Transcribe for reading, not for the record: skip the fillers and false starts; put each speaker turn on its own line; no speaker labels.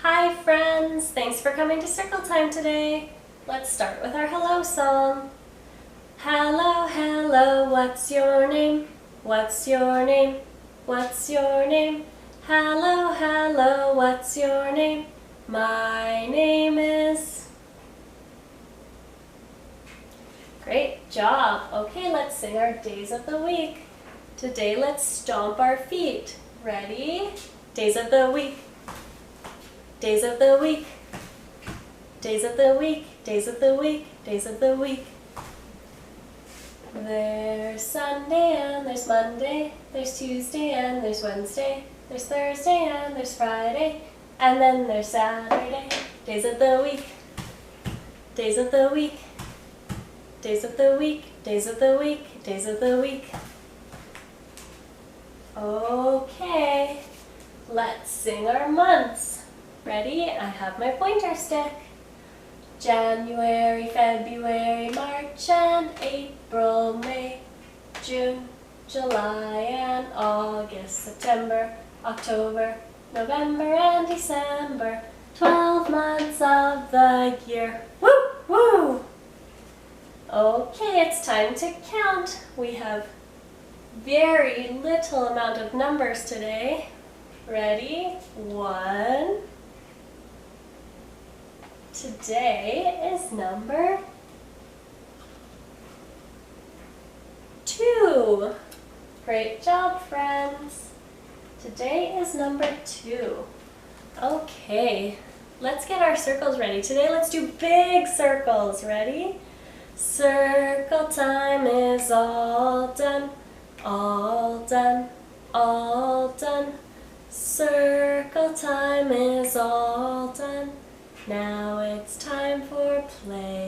Hi friends! Thanks for coming to Circle Time today. Let's start with our hello song. Hello, hello, what's your name? What's your name? What's your name? Hello, hello, what's your name? My name is... Great job! Okay, let's sing our days of the week. Today let's stomp our feet. Ready? Days of the week. Days of the week. Days of the week. Days of the week. Days of the week. There's Sunday and there's Monday. There's Tuesday and there's Wednesday. There's Thursday and there's Friday. And then there's Saturday. Days of the week. Days of the week. Days of the week. Days of the week. Days of the week. Okay, let's sing our months. Ready? I have my pointer stick. January, February, March and April, May, June, July and August, September, October, November and December. 12 months of the year. Woo! Woo! Okay, it's time to count. We have very little amount of numbers today. Ready? 1. Today is number 2. Great job, friends. Today is number 2. Okay, let's get our circles ready. Today let's do big circles. Ready? Circle time is all done. All done, all done. Circle time is all done. Now it's time for play.